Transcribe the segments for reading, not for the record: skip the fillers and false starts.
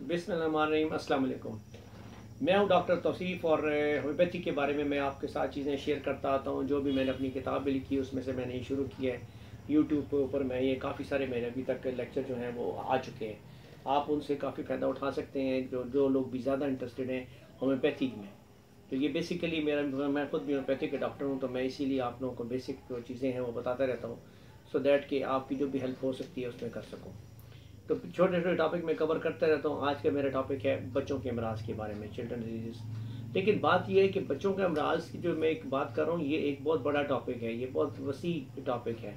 बिस्मिल्लाहिर्रहमानिर्रहीम, अस्सलाम वालेकुम। मैं हूं डॉक्टर तौसीफ़ और होम्योपैथी के बारे में मैं आपके साथ चीज़ें शेयर करता आता हूं। जो भी मैंने अपनी किताब भी लिखी है उसमें से मैंने ये शुरू किया है। यूट्यूब के ऊपर मैं ये काफ़ी सारे मैंने अभी तक लेक्चर जो हैं वो आ चुके हैं। आप उनसे काफ़ी फ़ायदा उठा सकते हैं, जो लोग भी ज़्यादा इंटरेस्टेड हैं होम्योपैथिक में। तो ये बेसिकली मैं खुद भी होम्योपैथिक के डॉक्टर हूँ, तो मैं इसीलिए आप लोगों को बेसिक जो चीज़ें हैं वो बताता रहता हूँ, सो दैट कि आपकी जो भी हेल्प हो सकती है उसमें कर सकूँ। तो छोटे छोटे टॉपिक में कवर करता रहता हूँ। आज का मेरा टॉपिक है बच्चों के अमराज के बारे में, चिल्ड्रन डिजीज़। लेकिन बात यह है कि बच्चों के अमराज की जो मैं एक बात कर रहा हूँ, ये एक बहुत बड़ा टॉपिक है, ये बहुत वसी टॉपिक है।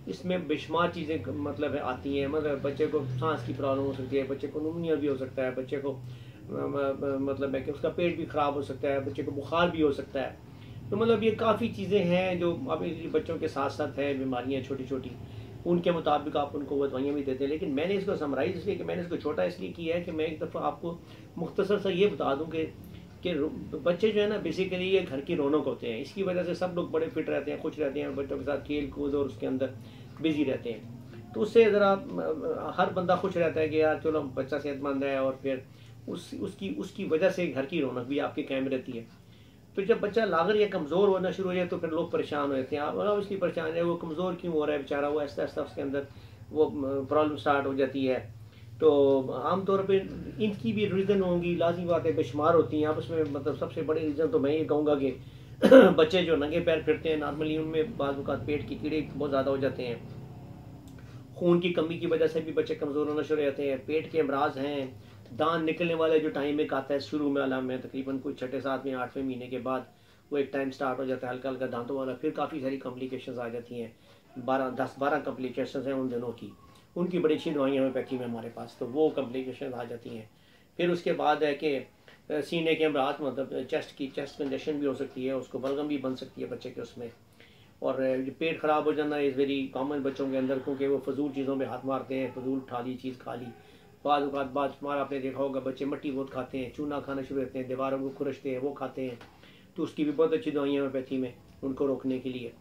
इसमें बेशुमार चीज़ें मतलब आती हैं। मतलब बच्चे को सांस की प्रॉब्लम हो सकती है, बच्चे को निमोनिया भी हो सकता है, बच्चे को मतलब है कि उसका पेट भी ख़राब हो सकता है, बच्चे को बुखार भी हो सकता है। तो मतलब ये काफ़ी चीज़ें हैं जो अब बच्चों के साथ साथ है, बीमारियाँ छोटी छोटी, उनके मुताबिक आप उनको वो दवाइयाँ भी देते हैं। लेकिन मैंने इसको समराइज़ इसलिए कि मैंने इसको छोटा इसलिए किया है कि मैं एक दफ़ा आपको मुख्तसर सा ये बता दूँ कि बच्चे जो है ना बेसिकली ये घर की रौनक होते हैं। इसकी वजह से सब लोग बड़े फिट रहते हैं, खुश रहते हैं, बच्चों के साथ खेल कूद और उसके अंदर बिजी रहते हैं। तो उससे ज़रा हर बंदा खुश रहता है कि यार चलो बच्चा सेहतमंद है, और फिर उसकी वजह से घर की रौनक भी आपकी कायम रहती है। तो जब बच्चा लागर या कमज़ोर होना शुरू हो जाए तो फिर लोग परेशान हो जाते हैं। आप इसलिए परेशान है, वो कमज़ोर क्यों हो रहा है बेचारा, वो आहिस्ता आहिस्ता उसके अंदर वो प्रॉब्लम स्टार्ट हो जाती है। तो आमतौर पे इनकी भी रीज़न होंगी, लाजमी बातें बेशुमार होती हैं। आप उसमें मतलब सबसे बड़े रीज़न तो मैं ये कहूँगा कि बच्चे जो नंगे पैर फिरते हैं नॉर्मली, उनमें बाज़ औक़ात पेट की कीड़े बहुत ज़्यादा हो जाते हैं। खून की कमी की वजह से भी बच्चे कमज़ोर होना शुरू हो जाते हैं। पेट के अमराज हैं, दांत निकलने वाले जो टाइम एक आता है शुरू में वाला में, तकरीबन कुछ 6, 7 या 8वें महीने के बाद वो एक टाइम स्टार्ट हो जाता है हल्का हल्का दांतों वाला। फिर काफ़ी सारी कॉम्प्लिकेशंस आ जाती हैं, 10-12 कॉम्प्लिकेशंस हैं उन दिनों की। उनकी बड़ी अच्छी दवाइयाँ होम्योपैथी में हमारे पास, तो वो कॉम्प्लिकेशन आ जाती हैं। फिर उसके बाद है कि सीने के अमराज, मतलब चेस्ट कंजेशन भी हो सकती है, उसको बलगम भी बन सकती है बच्चे के उसमें। और पेट ख़राब हो जाना इज़ वेरी कॉमन बच्चों के अंदर, क्योंकि वो फजूल चीज़ों में हाथ मारते हैं, फजूल उठा ली चीज़ खा ली। बाद हमारा आपने देखा होगा बच्चे मट्टी बहुत खाते हैं, चूना खाना शुरू करते हैं, दीवारों को खुरचते हैं, वो खाते हैं। तो उसकी भी बहुत अच्छी दवाइयाँ होम्योपैथी में उनको रोकने के लिए।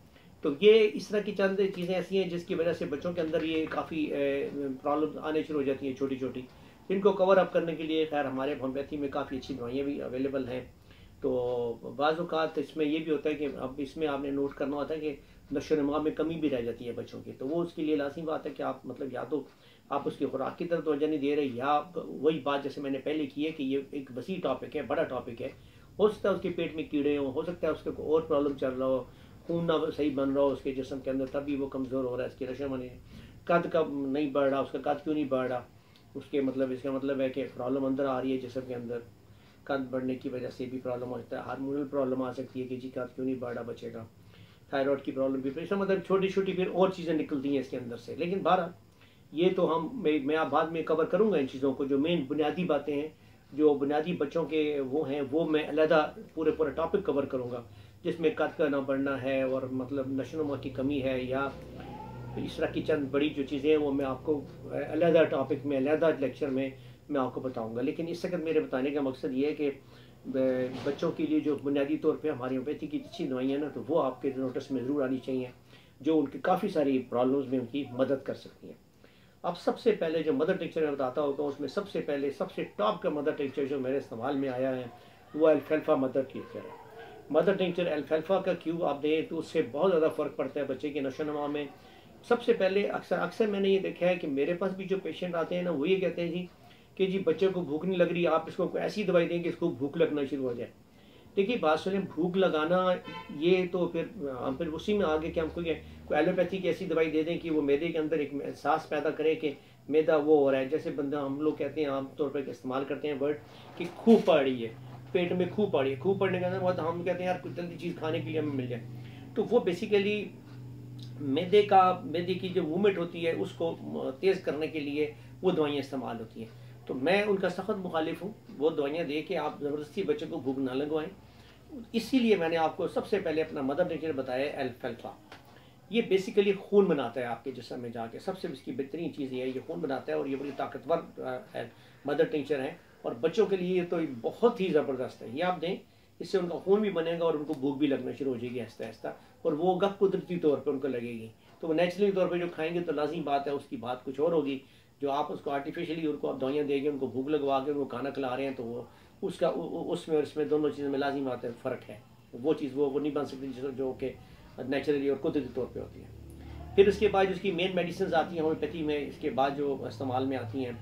तो ये इस तरह की चंद चीज़ें ऐसी हैं जिसकी वजह से बच्चों के अंदर ये काफ़ी प्रॉब्लम आने शुरू हो जाती हैं छोटी छोटी। इनको कवर अप करने के लिए खैर हमारे होम्योपैथी में काफ़ी अच्छी दवाइयाँ भी अवेलेबल हैं। तो बाज़ औक़ात इसमें ये भी होता है कि अब इसमें आपने नोट करना होता है कि नशो-ओ-नमा में कमी भी रह जाती है बच्चों की। तो वो उसके लिए लाज़मी बात है कि आप मतलब या तो आप उसकी खुराक की तरफ तवज्जो नहीं दे रहे, या वही बात जैसे मैंने पहले की है कि ये एक वसी टॉपिक है, बड़ा टॉपिक है। हो सकता है उसके पेट में कीड़े हों, हो सकता है उसके कोई और प्रॉब्लम चल रहा हो, खून ना सही बन रहा हो उसके जिस्म के अंदर, तभी वो कमज़ोर हो रहा है। इसकी नशो-ओ-नमा कद का नहीं बढ़ रहा, उसका कद क्यों नहीं बढ़ रहा, उसके मतलब इसका मतलब है कि प्रॉब्लम अंदर आ रही है जिस्म के अंदर। कद बढ़ने की वजह से भी प्रॉब्लम हो सकता है, हार्मोनल प्रॉब्लम आ सकती है कि जी कद क्यों नहीं बढ़ रहा बच्चे का, थायराइड की प्रॉब्लम भी, इसका मतलब छोटी छोटी फिर और चीज़ें निकलती हैं इसके अंदर से। लेकिन बहरहाल ये तो मैं आप बाद में कवर करूँगा इन चीज़ों को। जो मेन बुनियादी बातें हैं, जो बुनियादी बच्चों के वो हैं, वो मैं अलहदा पूरा टॉपिक कवर करूँगा, जिसमें कद का ना बढ़ना है और मतलब नशो-ओ-नमा की कमी है, या इस तरह की चंद बड़ी जो चीज़ें हैं वो मैं आपको अलहदा टॉपिक में, अलहदा लेक्चर में मैं आपको बताऊँगा। लेकिन इस वक्त मेरे बताने का मकसद ये है कि बच्चों के लिए जो बुनियादी तौर पे हमारी होम्योपैथी की अच्छी दवाइयाँ ना, तो वो आपके नोटिस में ज़रूर आनी चाहिए, जो उनकी काफ़ी सारी प्रॉब्लम्स में उनकी मदद कर सकती हैं। अब सबसे पहले जो मदर टिंचर मैं बताता होगा, उसमें सबसे पहले सबसे टॉप का मदर टिंचर जो मेरे इस्तेमाल में आया है वो अल्फाल्फा मदर टिंचर है। मदर टिंचर अल्फाल्फा का क्यूब आप दें तो उससे बहुत ज़्यादा फ़र्क पड़ता है बच्चे के नशो-ओ-नमा में। सबसे पहले अक्सर मैंने ये देखा है कि मेरे पास भी जो पेशेंट आते हैं ना, वो ये कहते हैं जी कि जी बच्चे को भूख नहीं लग रही, आप इसको कोई ऐसी दवाई दें कि इसको भूख लगना शुरू हो जाए। देखिए बात सुनें, भूख लगाना ये तो फिर हम फिर उसी में आगे कि हम कोई एलोपैथी की ऐसी दवाई दे दें कि वो मैदे के अंदर एक एहसास पैदा करे कि मैदा वो हो रहा है। जैसे बंदा हम लोग कहते हैं आमतौर पर इस्तेमाल करते हैं वर्ड कि खूब पड़ रही है, पेट में खूब पड़ रही है। खूब पड़ने के अंदर बहुत हम कहते हैं यार कुछ जल्दी चीज़ खाने के लिए हमें मिल जाए। तो वो बेसिकली मैदे की जो मूवमेंट होती है उसको तेज़ करने के लिए वो दवाइयाँ इस्तेमाल होती हैं। तो मैं उनका सख्त मुखालिफ हूँ। वो दवाइयाँ दे के आप ज़बरदस्ती बच्चे को भूख ना लगवाएं। इसीलिए मैंने आपको सबसे पहले अपना मदर टिंचर बताया अल्फाल्फा। ये बेसिकली खून बनाता है आपके जिस्म में जाके, सबसे इसकी बेहतरीन चीज़ ये है, ये खून बनाता है और ये बड़ी ताकतवर है मदर टिंचर है। और बच्चों के लिए तो बहुत ही ज़बरदस्त है। ये आप दें, इससे उनका खून भी बनेगा और उनको भूख भी लगना शुरू हो जाएगी आहिस्ता आहिस्ता, और वो गप कुदरती तौर पर उनको लगेगी। तो वो नेचुरली तौर पर जो खाएंगे तो लाज़मी बात है उसकी बात कुछ और होगी, जो आप उसको आर्टिफिशियली उनको आप दवाइयाँ देंगे, उनको भूख लगवा के उनको खाना खिला रहे हैं, तो वो उसका उसमें और इसमें दोनों चीज़ों में लाजिम आता है फ़र्क है। वो चीज़ वो नहीं बन सकती जो कि नेचुरली और कुदरती तौर पे होती है। फिर उसके बाद उसकी मेन मेडिसिन आती हैं होम्योपैथी में, इसके बाद जो इस्तेमाल में आती हैं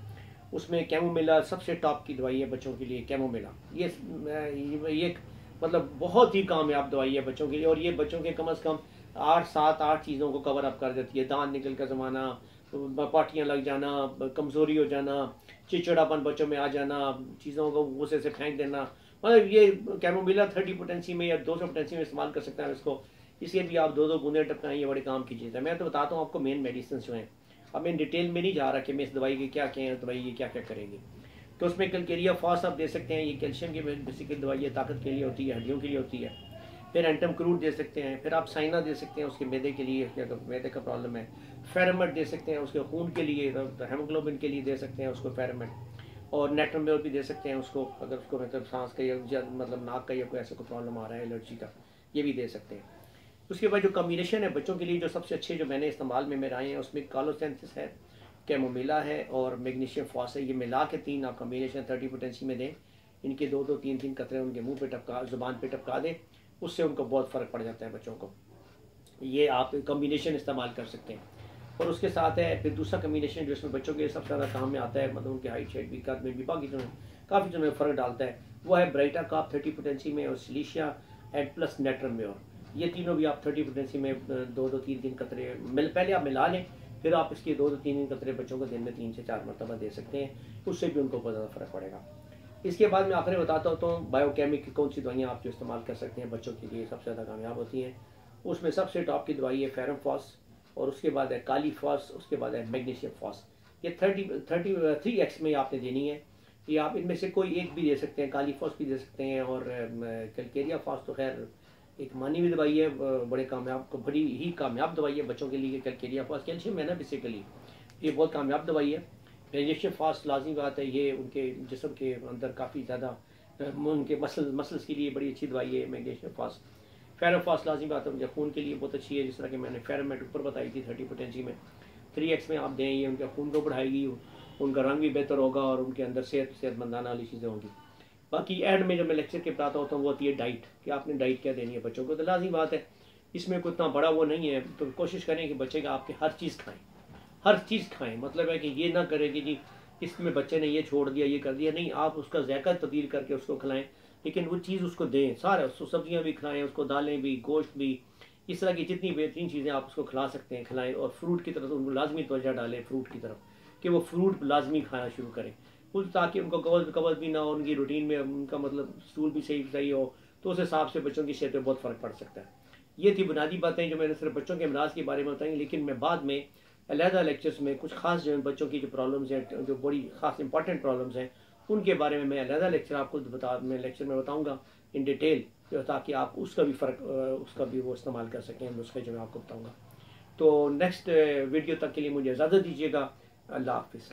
उसमें कैमोमिला सबसे टॉप की दवाई है बच्चों के लिए। कैमोमिला ये मतलब बहुत ही कामयाब दवाई है बच्चों के लिए, और ये बच्चों के कम से कम 8 चीज़ों को कवर अप कर देती है। दांत निकल का ज़माना, पाटियाँ लग जाना, कमज़ोरी हो जाना, चिड़चिड़ापन बच्चों में आ जाना, चीज़ों को गुस्से से फेंक देना, मतलब ये कैमोमिला 30 पोटेंसी में या 200 पोटेंसी में इस्तेमाल कर सकते हैं इसको। इसलिए भी आप 2 बूंदे टपकाएं, ये बड़े काम की चीज़ है। मैं तो बताता हूँ आपको मेन मेडिसिन जो हैं। अब मैं डिटेल में नहीं जा रहा कि मैं इस दवाई के क्या क्या है, दवाई ये क्या क्या करेगी। तो उसमें कैलकेरिया फॉस आप दे सकते हैं, ये कैल्शियम की बेसिकली दवाई है, ताकत के लिए होती है, हड्डियों के लिए होती है। फिर एंटम क्रूड दे सकते हैं। फिर आप साइना दे सकते हैं उसके मैदे के लिए, अगर मैदे का प्रॉब्लम है। फेरामेट दे सकते हैं उसके खून के लिए, हेमोग्लोबिन के लिए दे सकते हैं उसको फेरामेट। और नेट्रोमेल भी दे सकते हैं उसको, अगर उसको मतलब सांस का या मतलब नाक का या कोई ऐसा कोई प्रॉब्लम आ रहा है एलर्जी का, ये भी दे सकते हैं। उसके बाद जो कॉम्बिनेशन है बच्चों के लिए जो सबसे अच्छे जो मैंने इस्तेमाल में मेरे आए हैं, उसमें कालोसेंसिस है, कैमोमिला है और मैग्नीशियम फॉस है। ये मिला के 3 आप कॉम्बिनेशन 30 पोटेंसी में दें। इनके 2-2 3-3 कतरे उनके मुंह पे टपका, जुबान पे टपका दें, उससे उनको बहुत फ़र्क पड़ जाता है बच्चों को। ये आप कॉम्बिनेशन इस्तेमाल कर सकते हैं। और उसके साथ है फिर दूसरा कॉम्बिनेशन जो इसमें बच्चों के सबसे ज़्यादा काम में आता है, मतलब उनके हाइट शेट भी कद में भी बाकी जो काफ़ी जो में फ़र्क डालता है, वो है ब्राइटा काप 30 पोटेंसी में और सिलिशिया एंड प्लस नेट्रम में। और ये तीनों भी आप 30 पोटेंसी में 2-2 3-3 कतरे पहले आप मिला लें, फिर आप इसके 2-2 3-3 कतरे बच्चों को दिन में 3 से 4 मरतबा दे सकते हैं। उससे भी उनको बहुत ज़्यादा फ़र्क पड़ेगा। इसके बाद मैं आखिर बताता हूँ तो बायोकेमिक कौन सी दवाइयाँ आप जो इस्तेमाल कर सकते हैं बच्चों के लिए सबसे ज़्यादा कामयाब होती हैं। उसमें सबसे टॉप की दवाई है फेरम फॉस, और उसके बाद है काली फॉस, उसके बाद है मैग्नीशियम फॉस। ये 3x में आपने देनी है। ये आप इनमें से कोई एक भी दे सकते हैं, काली फॉस भी दे सकते हैं, और कैलकेरिया फॉस तो खैर एक मानी हुई दवाई है, बड़ी ही कामयाब दवाई है बच्चों के लिए। कैलकेरिया फॉस कैल्शियम है ना बेसिकली, ये बहुत कामयाब दवाई है। मैग्नीशियम फॉस लाजमी बात है, ये उनके जिस्म के अंदर काफ़ी ज़्यादा उनके मसल्स के लिए बड़ी अच्छी दवाई है मैग्नीशियम फॉस। फेरोफॉस लाजमी बात है उनके खून के लिए बहुत अच्छी है, जिस तरह कि मैंने फेरामेट ऊपर बताई थी 30 पोटेंसी में। 3x में आप दें, ये उनके खून को बढ़ाएगी, उनका रंग भी बेहतर होगा और उनके अंदर सेहतमंदाना वाली चीज़ें होंगी। बाकी एंड में जब मैं लेक्चर के बताता होता हूँ वो होती है डाइट, कि आपने डाइट क्या देनी है बच्चों को। तो लाजमी बात है इसमें कोई इतना बड़ा वो नहीं है, तो कोशिश करें कि बच्चे का आपके हर चीज़ खाएँ, हर चीज़ खाएँ। मतलब है कि ये ना करें कि जी इसमें बच्चे ने ये छोड़ दिया ये कर दिया, नहीं, आप उसका ज़ायका तब्दील करके उसको खिलाएं, लेकिन वो चीज़ उसको दें सारा, उसको सब्जियां भी खिलाएं, उसको दालें भी, गोश्त भी, इस तरह की जितनी बेहतरीन चीज़ें आप उसको खिला सकते हैं खिलाएं। और फ्रूट की तरफ उनको लाजमी तवज्जो डालें, फ्रूट की तरफ, कि वो फ्रूट लाजमी खाना शुरू करें, ताकि उनको कब्ज़ भी ना हो, उनकी रूटीन में उनका मतलब स्टूल भी सही हो, तो उस हिसाब से बच्चों की सेहत पर बहुत फ़र्क पड़ सकता है। ये थी बुनियादी बातें जो मैंने सिर्फ बच्चों के अमराज के बारे में बताई, लेकिन मैं बाद में अलहदा लेक्चर्स में कुछ खास जो बच्चों की जो प्रॉब्लम्स हैं, जो बड़ी खास इंपॉर्टेंट प्रॉब्लम्स हैं, उनके बारे में मैं अलहदा लेक्चर आपको लेक्चर में बताऊंगा इन डिटेल, ताकि आप उसका भी वो इस्तेमाल कर सकें नुस्खे जो मैं आपको बताऊंगा। तो नेक्स्ट वीडियो तक के लिए मुझे इजाज़त दीजिएगा। अल्लाह हाफिज़।